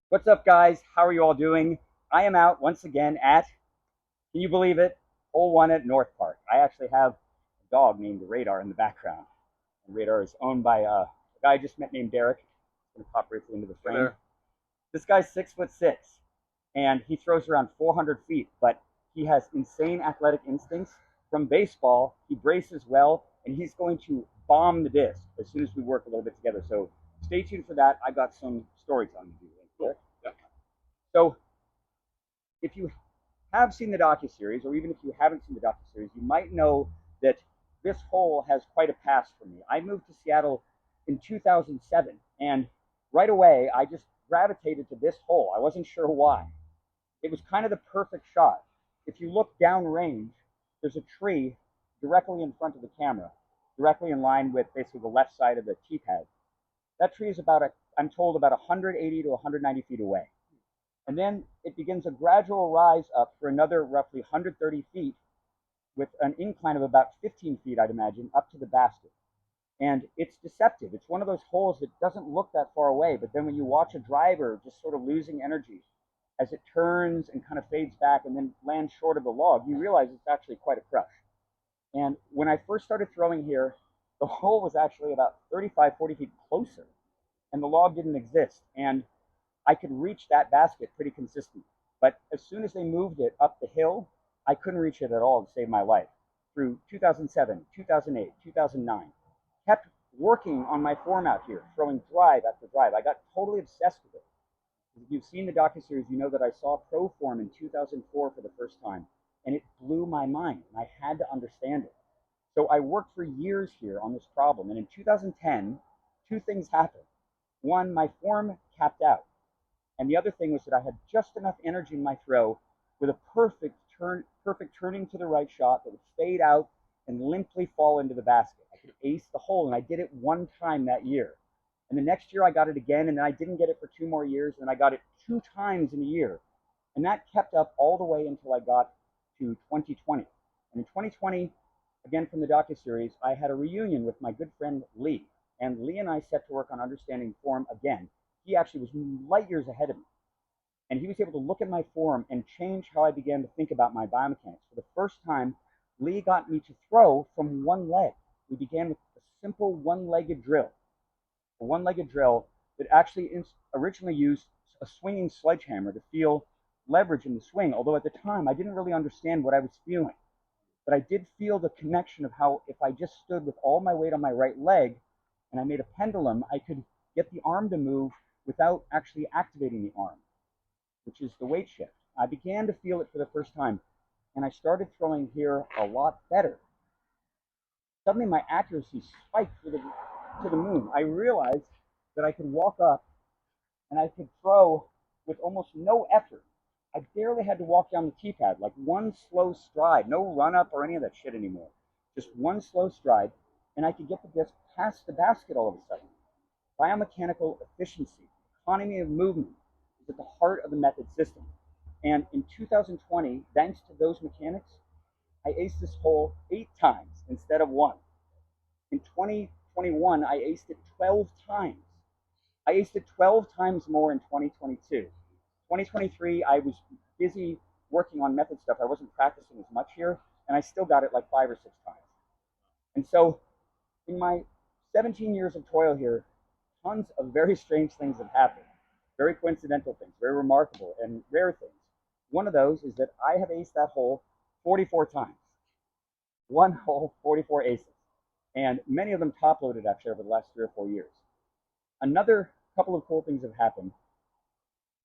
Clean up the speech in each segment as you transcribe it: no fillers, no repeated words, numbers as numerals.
What's up, guys? How are you all doing? I am out once again at, can you believe it, hole one at North Park. I actually have a dog named Radar in the background. And Radar is owned by a guy I just met named Derek. I'm going to pop briefly into the frame. Hey, this guy's 6'6", and he throws around 400 feet, but he has insane athletic instincts. From baseball, he braces well, and he's going to bomb the disc as soon as we work a little bit together. So stay tuned for that. I got some storytelling to do. Cool. Yeah. So if you have seen the docuseries, or even if you haven't seen the docuseries, you might know that this hole has quite a past for me. I moved to Seattle in 2007, and right away I just gravitated to this hole. I wasn't sure why. It was kind of the perfect shot. If you look downrange, there's a tree directly in front of the camera, directly in line with basically the left side of the tee pad. That tree is I'm told, about 180 to 190 feet away. And then it begins a gradual rise up for another roughly 130 feet with an incline of about 15 feet, I'd imagine, up to the basket. And it's deceptive. It's one of those holes that doesn't look that far away, but then when you watch a driver just sort of losing energy as it turns and kind of fades back and then lands short of the log, you realize it's actually quite a crush. And when I first started throwing here, the hole was actually about 35, 40 feet closer, and the log didn't exist. And I could reach that basket pretty consistently. But as soon as they moved it up the hill, I couldn't reach it at all to save my life. Through 2007, 2008, 2009, kept working on my form out here, throwing drive after drive. I got totally obsessed with it. If you've seen the docuseries, you know that I saw pro form in 2004 for the first time, and it blew my mind, and I had to understand it. So I worked for years here on this problem, and in 2010, two things happened. One, my form capped out. And the other thing was that I had just enough energy in my throw with a perfect turning to the right shot that would fade out and limply fall into the basket. I could ace the hole, and I did it one time that year. And the next year I got it again, and then I didn't get it for 2 more years, and I got it 2 times in a year. And that kept up all the way until I got to 2020. And in 2020, again from the docuseries, I had a reunion with my good friend Lee. And Lee and I set to work on understanding form again. He actually was light years ahead of me. And he was able to look at my form and change how I began to think about my biomechanics. For the first time, Lee got me to throw from one leg. We began with a simple one-legged drill. A one-legged drill that actually originally used a swinging sledgehammer to feel leverage in the swing, although at the time I didn't really understand what I was feeling. But I did feel the connection of how if I just stood with all my weight on my right leg and I made a pendulum, I could get the arm to move without actually activating the arm, which is the weight shift. I began to feel it for the first time, and I started throwing here a lot better. Suddenly my accuracy spiked to the moon. I realized that I could walk up and I could throw with almost no effort. I barely had to walk down the tee pad, like one slow stride, no run up or any of that shit anymore. Just one slow stride, and I could get the disc past the basket all of a sudden. Biomechanical efficiency, economy of movement is at the heart of the method system. And in 2020, thanks to those mechanics, I aced this hole 8 times instead of 1. In 2021, I aced it 12 times. I aced it 12 times more in 2022. 2023, I was busy working on method stuff. I wasn't practicing as much here, and I still got it like 5 or 6 times. And so in my 17 years of toil here, tons of very strange things have happened. Very coincidental things, very remarkable and rare things. One of those is that I have aced that hole 44 times. One hole, 44 aces. And many of them top loaded actually over the last 3 or 4 years. Another couple of cool things have happened.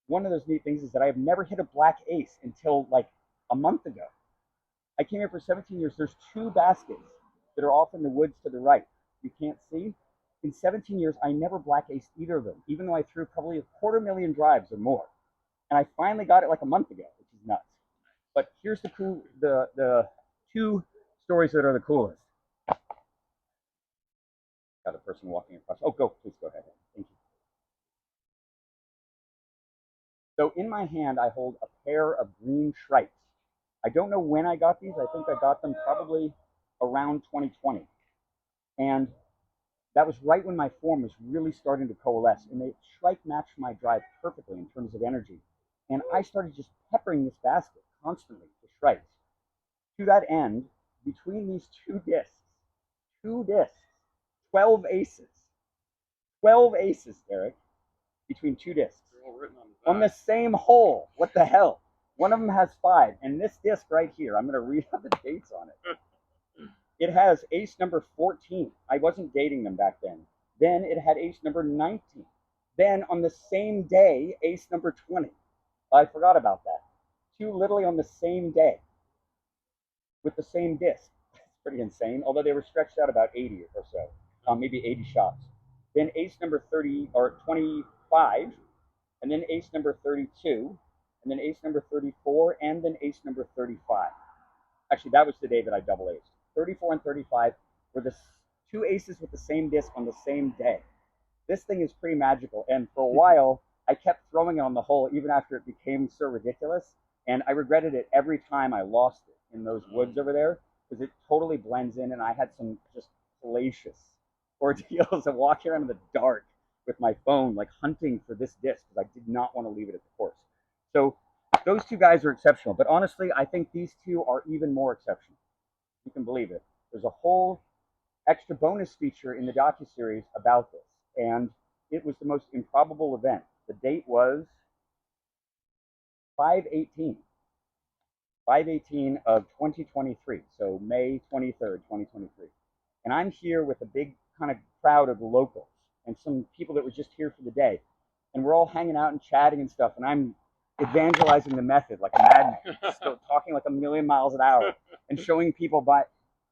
One of those neat things is that I have never hit a black ace until like a month ago. I came here for 17 years. There's 2 baskets that are off in the woods to the right. You can't see. In 17 years, I never black aced either of them, even though I threw probably 250,000 drives or more. And I finally got it like a month ago, which is nuts. But here's the 2 stories that are the coolest. Got a person walking across. Oh, please go ahead. Thank you. So in my hand, I hold a pair of green shrikes. I don't know when I got these. I think I got them probably around 2020. And That was right when my form was really starting to coalesce, and the strike matched my drive perfectly in terms of energy. And I started just peppering this basket constantly with strikes. To that end, between these two discs, 12 aces, 12 aces, Derek, between two discs. They're all written on the On the same hole. What the hell? One of them has 5, and this disc right here, I'm going to read out the dates on it. It has ace number 14. I wasn't dating them back then. Then it had ace number 19. Then on the same day, ace number 20. I forgot about that. 2 literally on the same day with the same disc. It's pretty insane, although they were stretched out about 80 or so, maybe 80 shots. Then ace number 30 or 25, and then ace number 32, and then ace number 34, and then ace number 35. Actually, that was the day that I double aced. 34 and 35 were the 2 aces with the same disc on the same day. This thing is pretty magical, and for a while, I kept throwing it on the hole even after it became so ridiculous, and I regretted it every time I lost it in those woods over there, because it totally blends in, and I had some just hellacious ordeals of walking around in the dark with my phone, like hunting for this disc, because I did not want to leave it at the course. So those 2 guys are exceptional, but honestly, I think these 2 are even more exceptional. You can believe it. There's a whole extra bonus feature in the docuseries about this, and it was the most improbable event. The date was 5/18, 5/18 of 2023, so May 23rd, 2023. And I'm here with a big kind of crowd of locals and some people that were just here for the day, and we're all hanging out and chatting and stuff, and I'm evangelizing the method like a madman, still talking like a million miles an hour, and showing people by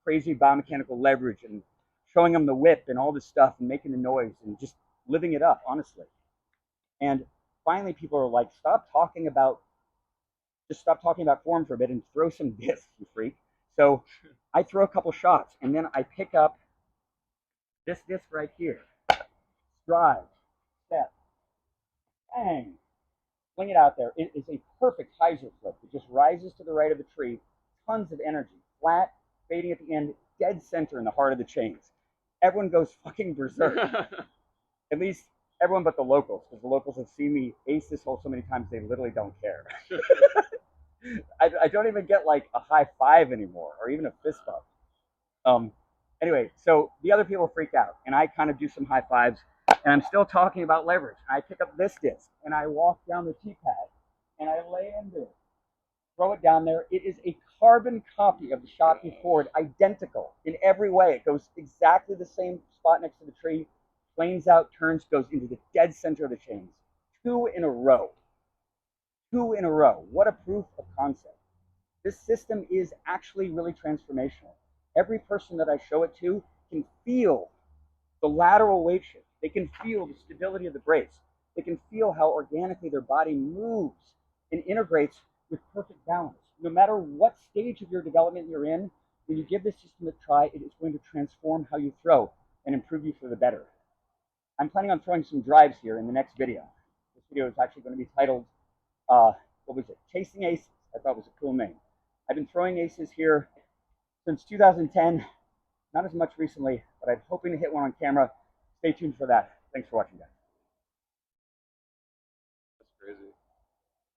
crazy biomechanical leverage and showing them the whip and all this stuff and making the noise and just living it up, honestly. And finally, people are like, just stop talking about form for a bit and throw some discs, you freak. So I throw a couple shots, and then I pick up this disc right here. Drive, step, bang, fling it out there. It is a perfect hyzer flip. It just rises to the right of the tree, tons of energy, flat, fading at the end, dead center in the heart of the chains. Everyone goes fucking berserk. At least everyone but the locals, because the locals have seen me ace this hole so many times they literally don't care. I don't even get like a high five anymore, or even a fist bump. Anyway, so the other people freak out, and I kind of do some high fives, and I'm still talking about leverage. I pick up this disc, and I walk down the tee pad, and I lay into it, throw it down there. It is a carbon copy of the shot before it, identical in every way. It goes exactly the same spot next to the tree, planes out, turns, goes into the dead center of the chains. 2 in a row. 2 in a row. What a proof of concept. This system is actually really transformational. Every person that I show it to can feel the lateral weight shift. They can feel the stability of the brace. They can feel how organically their body moves and integrates with perfect balance. No matter what stage of your development you're in, when you give this system a try, it is going to transform how you throw and improve you for the better. I'm planning on throwing some drives here in the next video. This video is actually going to be titled, what was it? Chasing Aces. I thought was a cool name. I've been throwing aces here since 2010, not as much recently, but I'm hoping to hit one on camera. Stay tuned for that. Thanks for watching, guys.